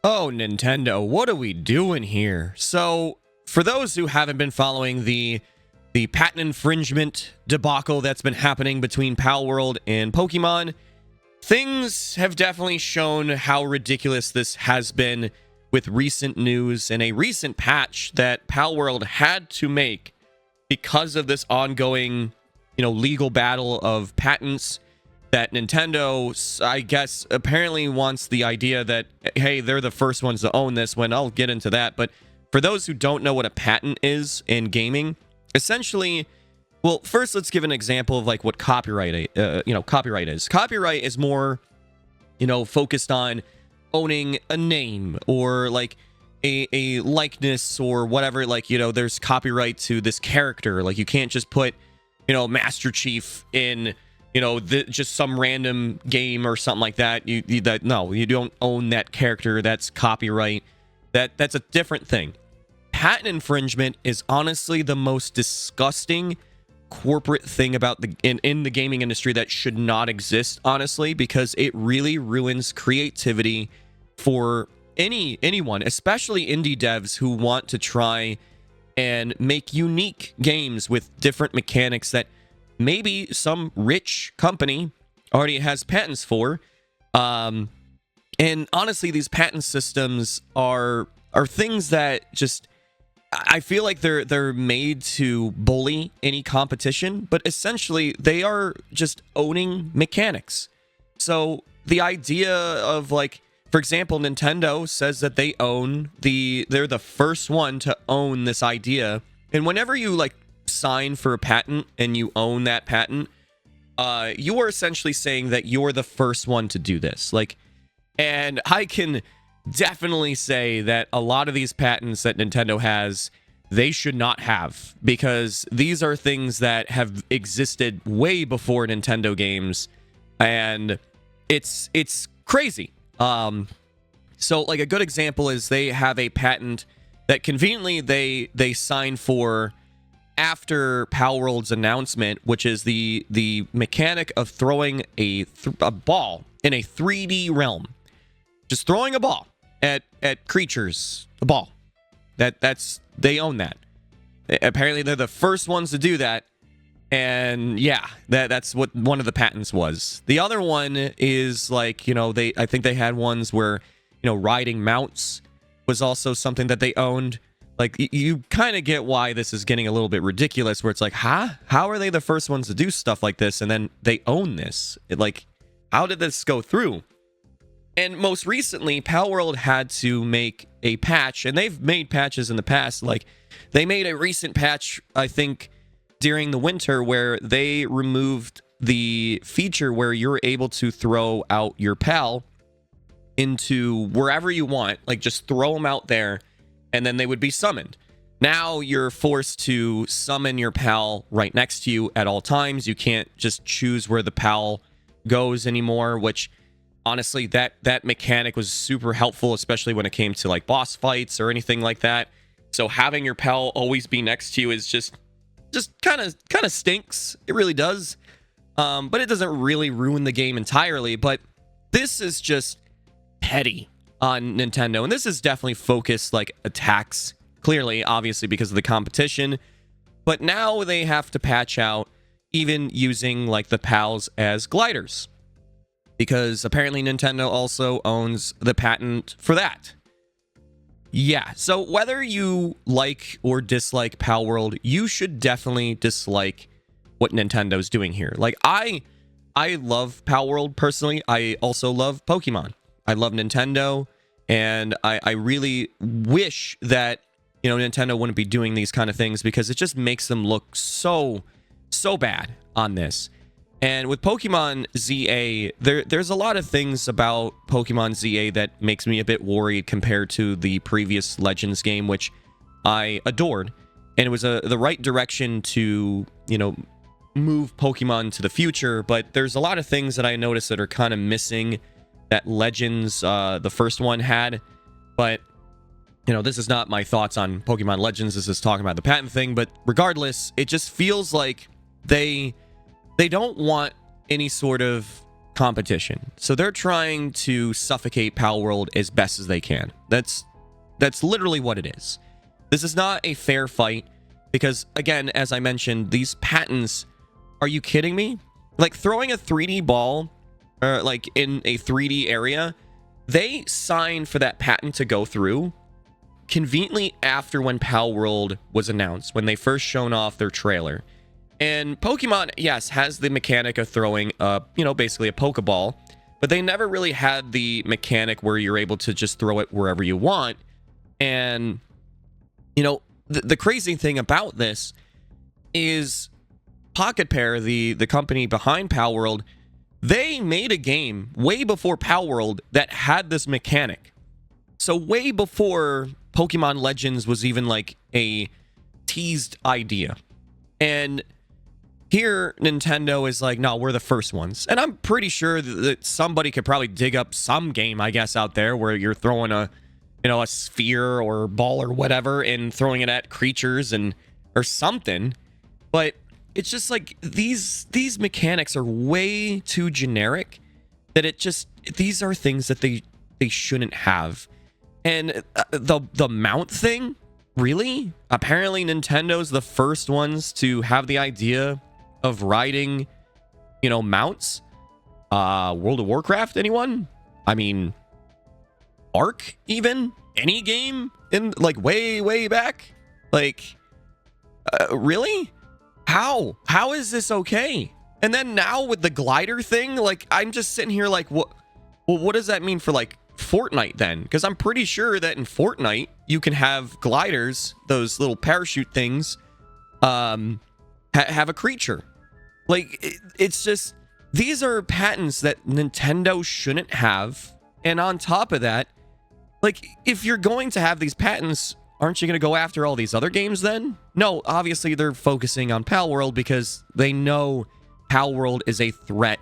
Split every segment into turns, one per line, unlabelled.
Oh, Nintendo, what are we doing here? So, for those who haven't been following the patent infringement debacle that's been happening between Palworld and Pokemon, things have definitely shown how ridiculous this has been with recent news and a recent patch that Palworld had to make because of this ongoing, legal battle of patents that Nintendo, I guess, apparently wants the idea that, hey, they're the first ones to own this, when I'll get into that. But for those who don't know what a patent is in gaming, essentially, well, first let's give an example of like what copyright is. Copyright is more, focused on owning a name or like a likeness or whatever. Like, there's copyright to this character. Like, you can't just put, Master Chief in just some random game or something like that. No, you don't own that character. That's copyright. That's a different thing. Patent infringement is honestly the most disgusting corporate thing about in the gaming industry that should not exist, honestly, because it really ruins creativity for anyone, especially indie devs who want to try and make unique games with different mechanics that maybe some rich company already has patents for. And honestly, these patent systems are things that just, I feel like they're made to bully any competition, but essentially they are just owning mechanics. So the idea of, like, for example, Nintendo says that they're the first one to own this idea. And whenever you sign for a patent and you own that patent, you are essentially saying that you're the first one to do this. And I can definitely say that a lot of these patents that Nintendo has, they should not have, because these are things that have existed way before Nintendo games, and it's crazy. So like a good example is they have a patent that conveniently they signed for after Palworld's announcement, which is the mechanic of throwing a ball in a 3D realm. Just throwing a ball at creatures, a ball. They own that. Apparently they're the first ones to do that. And yeah, that's what one of the patents was. The other one is I think they had ones where, riding mounts was also something that they owned. Like, you kind of get why this is getting a little bit ridiculous, where it's like, how are they the first ones to do stuff like this, and then they own this? How did this go through? And most recently, Palworld had to make a patch, and they've made patches in the past. Like, they made a recent patch, I think, during the winter, where they removed the feature where you're able to throw out your pal into wherever you want. Like, just throw them out there, and then they would be summoned. Now you're forced to summon your pal right next to you at all times. You can't just choose where the pal goes anymore, which honestly, that mechanic was super helpful, especially when it came to boss fights or anything like that. So having your pal always be next to you is just kind of stinks. It really does. But it doesn't really ruin the game entirely. But this is just petty on Nintendo, and this is definitely focused attacks, clearly, obviously, because of the competition. But now they have to patch out even using the pals as gliders, because apparently Nintendo also owns the patent for that. Yeah, so whether you like or dislike Palworld, you should definitely dislike what Nintendo's doing here. I love Palworld personally. I also love Pokemon. I love Nintendo, and I really wish that Nintendo wouldn't be doing these kind of things, because it just makes them look so bad on this. And with Pokemon ZA, there's a lot of things about Pokemon ZA that makes me a bit worried compared to the previous Legends game, which I adored. And it was the right direction to, move Pokemon to the future. But there's a lot of things that I noticed that are kind of missing that Legends, the first one, had. But, this is not my thoughts on Pokemon Legends. This is talking about the patent thing. But regardless, it just feels like they don't want any sort of competition. So they're trying to suffocate Palworld as best as they can. That's literally what it is. This is not a fair fight because, again, as I mentioned, these patents, are you kidding me? Like throwing a 3D ball like in a 3D area, they signed for that patent to go through conveniently after when Palworld was announced, when they first shown off their trailer. And Pokemon, yes, has the mechanic of throwing basically a Pokeball, but they never really had the mechanic where you're able to just throw it wherever you want. And the crazy thing about this is Pocket Pair, the company behind Palworld, they made a game way before Palworld that had this mechanic. So way before Pokemon Legends was even like a teased idea. And here Nintendo is like, no, we're the first ones. And I'm pretty sure that somebody could probably dig up some game, I guess, out there where you're throwing a sphere or ball or whatever and throwing it at creatures or something. But it's just like these mechanics are way too generic that these are things that they shouldn't have. And the mount thing, really? Apparently Nintendo's the first ones to have the idea of riding, mounts. World of Warcraft, anyone? I mean, Ark, even? Any game in like way back? Like, really? How is this okay? And then now with the glider thing, like, I'm just sitting here like, what does that mean for like Fortnite then? Because I'm pretty sure that in Fortnite you can have gliders, those little parachute things, have a creature. Like, it's just, these are patents that Nintendo shouldn't have. And on top of that, like, if you're going to have these patents, aren't you going to go after all these other games then? No, obviously they're focusing on Palworld because they know Palworld is a threat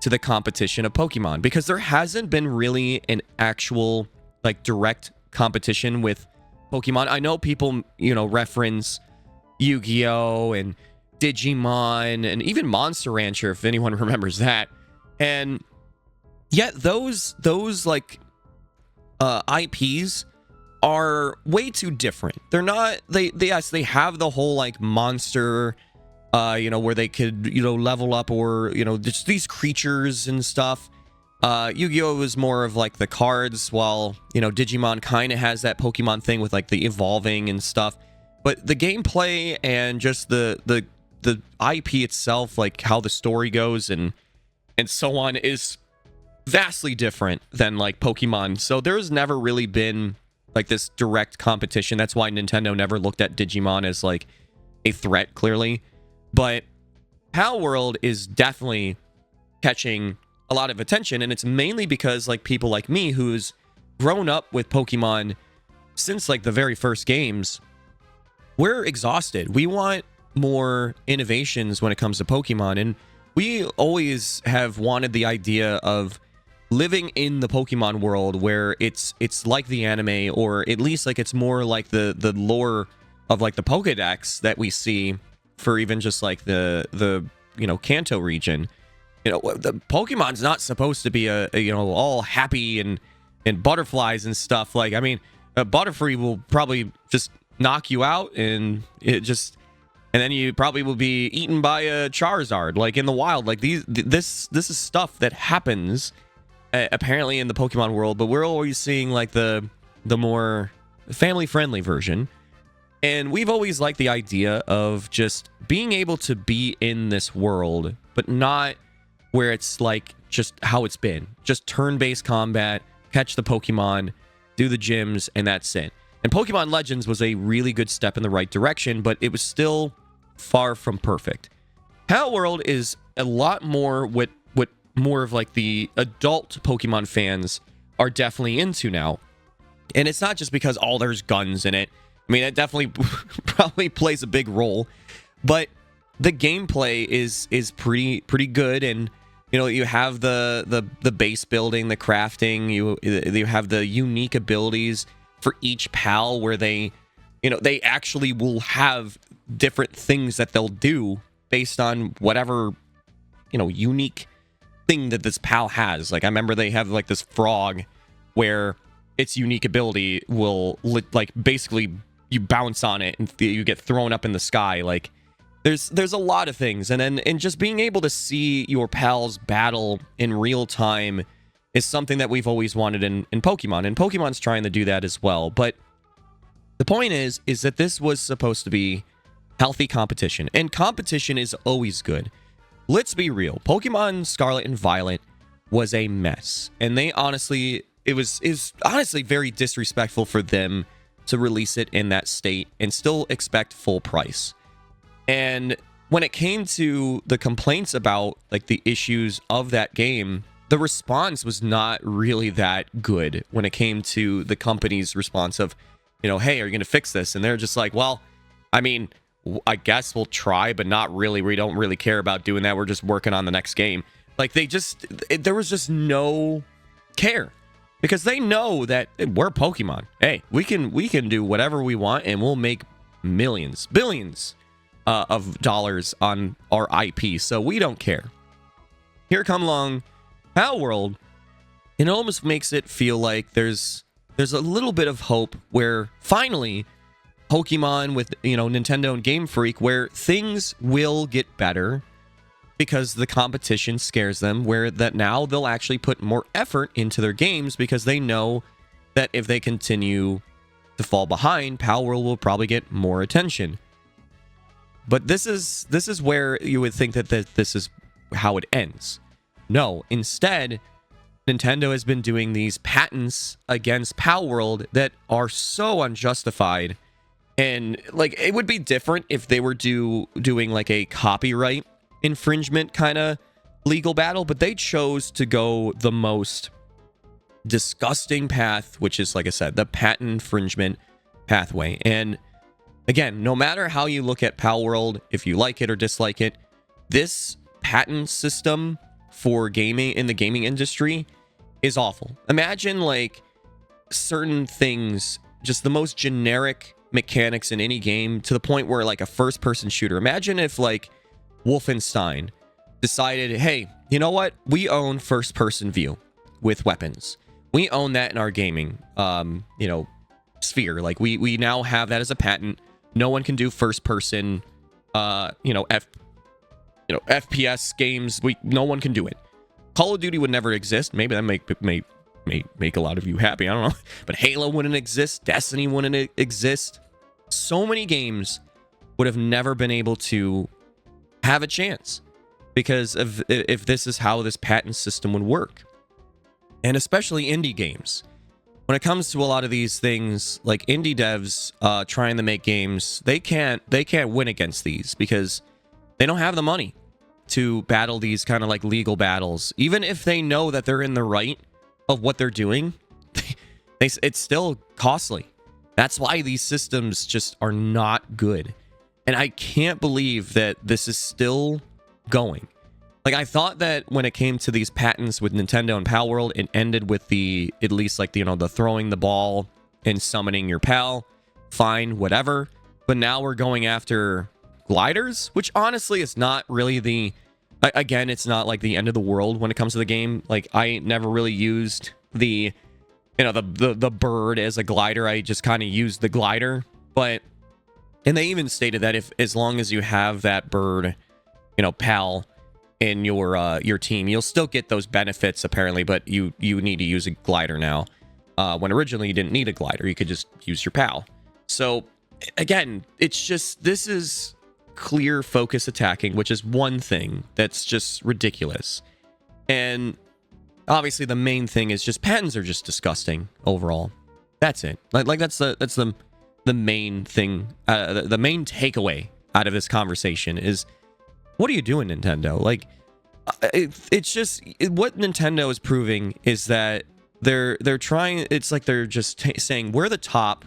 to the competition of Pokemon, because there hasn't been really an actual like direct competition with Pokemon. I know people, reference Yu-Gi-Oh! And Digimon and even Monster Rancher, if anyone remembers that. And yet those like IPs are way too different. They're not, they have the whole like monster, where they could, level up, or, just these creatures and stuff. Yu-Gi-Oh! Was more of like the cards, while, Digimon kind of has that Pokemon thing with like the evolving and stuff. But the gameplay and just the IP itself, like how the story goes and so on, is vastly different than like Pokemon. So there's never really been like this direct competition. That's why Nintendo never looked at Digimon as like a threat, clearly. But Palworld is definitely catching a lot of attention, and it's mainly because like people like me who's grown up with Pokemon since like the very first games, we're exhausted. We want more innovations when it comes to Pokemon, and we always have wanted the idea of living in the Pokemon world where it's like the anime, or at least like it's more like the lore of like the Pokédex that we see for even just like the Kanto region. The Pokemon's not supposed to be a all happy and butterflies and stuff. Like, I mean, a Butterfree will probably just knock you out, and then you probably will be eaten by a Charizard, like in the wild. Like this is stuff that happens apparently in the Pokemon world, but we're always seeing like the more family-friendly version. And we've always liked the idea of just being able to be in this world, but not where it's like just how it's been. Just turn-based combat, catch the Pokemon, do the gyms, and that's it. And Pokemon Legends was a really good step in the right direction, but it was still far from perfect. Palworld is a lot more what more of like the adult Pokemon fans are definitely into now. And it's not just because there's guns in it. I mean, it definitely probably plays a big role, but the gameplay is pretty good. And you have the base building, the crafting, you have the unique abilities for each pal, where they actually will have different things that they'll do based on whatever unique thing that this pal has. Like, I remember they have like this frog where its unique ability will like basically you bounce on it and you get thrown up in the sky. Like, there's a lot of things, and just being able to see your pals battle in real time is something that we've always wanted in Pokemon, and Pokemon's trying to do that as well. But the point is that this was supposed to be healthy competition, and competition is always good. Let's be real. Pokemon Scarlet and Violet was a mess, and they honestly, is honestly very disrespectful for them to release it in that state and still expect full price. And when it came to the complaints about like the issues of that game, the response was not really that good when it came to the company's response of, you know, hey, are you going to fix this? And they're just like, well, I mean, I guess we'll try, but not really. We don't really care about doing that. We're just working on the next game. Like, there was just no care, because they know that we're Pokemon. Hey, we can do whatever we want, and we'll make millions, billions of dollars on our IP. So we don't care. Here come along Palworld, and it almost makes it feel like there's a little bit of hope where finally Pokemon with, you know, Nintendo and Game Freak, where things will get better because the competition scares them, where that now they'll actually put more effort into their games because they know that if they continue to fall behind, Palworld will probably get more attention. But this is where you would think that this is how it ends. No, instead, Nintendo has been doing these patents against Palworld that are so unjustified. And like, it would be different if they were doing like a copyright infringement kind of legal battle, but they chose to go the most disgusting path, which is, like I said, the patent infringement pathway. And again, no matter how you look at Palworld, if you like it or dislike it, this patent system for gaming in the gaming industry is awful. Imagine like certain things, just the most generic mechanics in any game, to the point where like a first-person shooter. Imagine if like Wolfenstein decided, hey, you know what? We own first-person view with weapons. We own that in our gaming, you know, sphere. Like we now have that as a patent. No one can do first-person, you know, FPS games. No one can do it. Call of Duty would never exist. Maybe that may make a lot of you happy. I don't know. But Halo wouldn't exist. Destiny wouldn't exist. So many games would have never been able to have a chance because of if this is how this patent system would work. And especially indie games. When it comes to a lot of these things, like indie devs trying to make games, they can't win against these because they don't have the money to battle these kind of like legal battles. Even if they know that they're in the right of what they're doing, it's still costly. That's why these systems just are not good. And I can't believe that this is still going. Like, I thought that when it came to these patents with Nintendo and Palworld, it ended with at least like, you know, the throwing the ball and summoning your pal. Fine, whatever. But now we're going after gliders, which honestly is not really again, it's not like the end of the world when it comes to the game. Like, I never really used the bird as a glider. I just kind of used the glider. And they even stated that as long as you have that bird, you know, pal in your team, you'll still get those benefits apparently, but you need to use a glider now. When originally you didn't need a glider, you could just use your pal. So again, it's just, this is clear focus attacking, which is one thing that's just ridiculous. And obviously the main thing is just patents are just disgusting overall. That's it. Like that's the main thing. The main takeaway out of this conversation is, what are you doing, Nintendo? Like, it's just what Nintendo is proving is that they're trying. It's like they're just saying we're the top,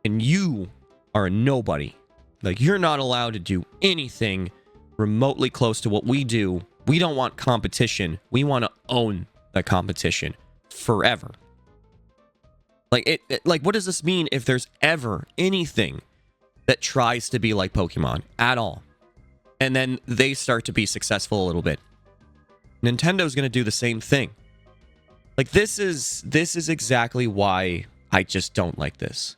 and you are a nobody. Like, you're not allowed to do anything remotely close to what we do. We don't want competition. We want to own the competition forever. Like, like, what does this mean if there's ever anything that tries to be like Pokemon at all? And then they start to be successful a little bit. Nintendo's going to do the same thing. Like, this is exactly why I just don't like this.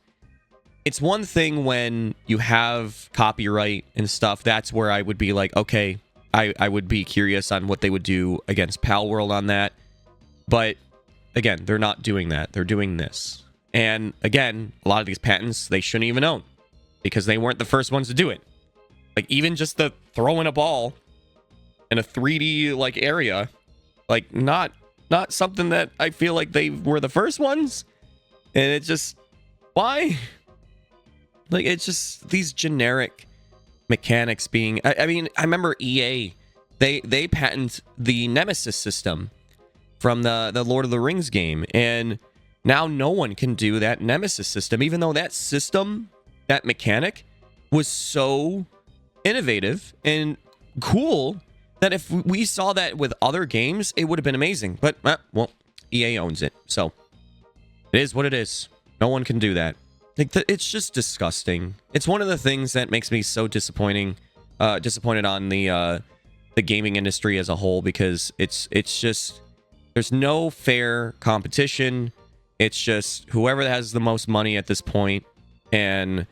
It's one thing when you have copyright and stuff. That's where I would be like, okay, I would be curious on what they would do against Palworld on that. But again, they're not doing that. They're doing this. And again, a lot of these patents they shouldn't even own because they weren't the first ones to do it. Like, even just the throwing a ball in a 3D like area, like not something that I feel like they were the first ones. And it just, why? Like, it's just these generic mechanics being, I mean, I remember EA, they patent the Nemesis system from the Lord of the Rings game, and now no one can do that Nemesis system, even though that system, that mechanic, was so innovative and cool that if we saw that with other games, it would have been amazing. But, well, EA owns it, so it is what it is. No one can do that. Like, it's just disgusting. It's one of the things that makes me so disappointed on the gaming industry as a whole, because it's just, there's no fair competition. It's just whoever has the most money at this point, and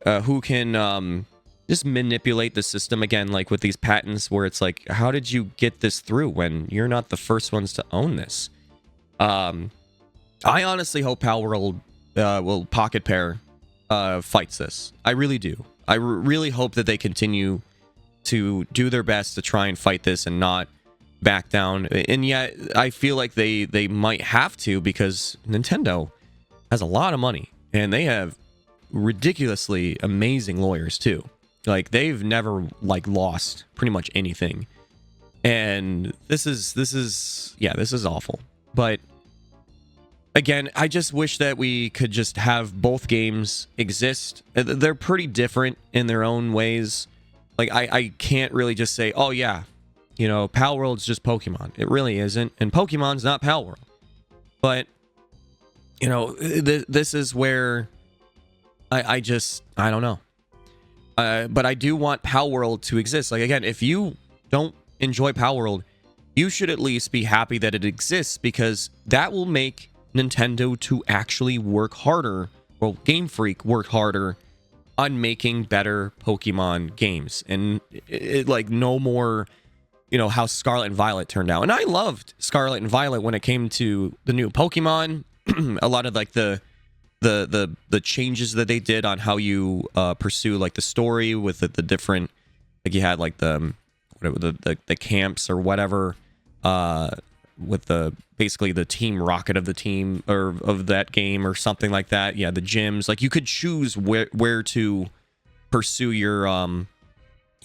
who can just manipulate the system again, like with these patents where it's like, how did you get this through when you're not the first ones to own this? I honestly hope Palworld Pocket Pair fights this. I really do. I really hope that they continue to do their best to try and fight this and not back down. And yet, I feel like they might have to, because Nintendo has a lot of money and they have ridiculously amazing lawyers too. Like, they've never like lost pretty much anything. And this is awful. But again, I just wish that we could just have both games exist. They're pretty different in their own ways. Like, I can't really just say, oh yeah, you know, Palworld's just Pokemon. It really isn't. And Pokemon's not Palworld. But, you know, this is where I don't know. But I do want Palworld to exist. Like, again, if you don't enjoy Palworld, you should at least be happy that it exists, because that will make Nintendo to actually work harder, well, Game Freak work harder on making better Pokemon games. And like, no more, you know, how Scarlet and Violet turned out. And I loved Scarlet and Violet when it came to the new Pokemon. A lot of like the changes that they did on how you pursue like the story with the different, like you had like the camps or whatever, with basically the Team Rocket of the team, or of that game, or something like that. Yeah, the gyms, like you could choose where to pursue your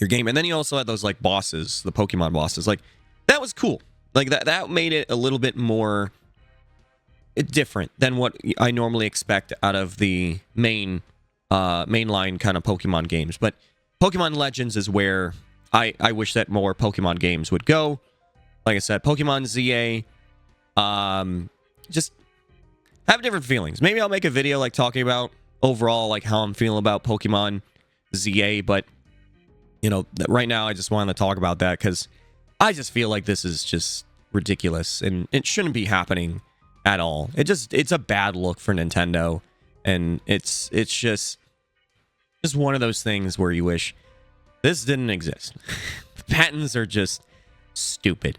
game. And then you also had those like bosses, the Pokemon bosses. Like, that was cool. Like, that made it a little bit more different than what I normally expect out of the mainline kind of Pokemon games. But Pokemon Legends is where I wish that more Pokemon games would go. Like I said, Pokemon ZA, just have different feelings. Maybe I'll make a video like talking about overall like how I'm feeling about Pokemon ZA, but you know, right now I just wanted to talk about that because I just feel like this is just ridiculous and it shouldn't be happening at all. It's a bad look for Nintendo, and it's just one of those things where you wish this didn't exist. The patents are just stupid.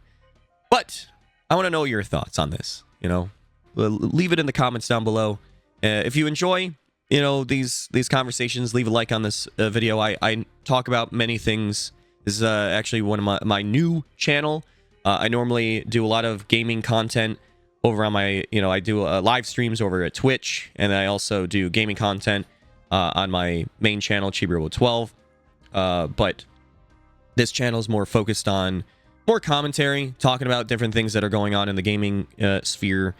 But I want to know your thoughts on this. You know, leave it in the comments down below. If you enjoy, you know, these conversations, leave a like on this video. I talk about many things. This is actually one of my new channel. I normally do a lot of gaming content over on my, you know, I do live streams over at Twitch, and I also do gaming content on my main channel, Chibirobo12. But this channel is more focused on more commentary, talking about different things that are going on in the gaming sphere,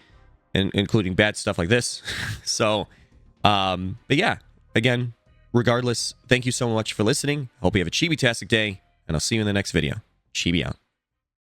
and including bad stuff like this. So, but yeah, again, regardless, thank you so much for listening. Hope you have a chibi-tastic day, and I'll see you in the next video. Chibi out.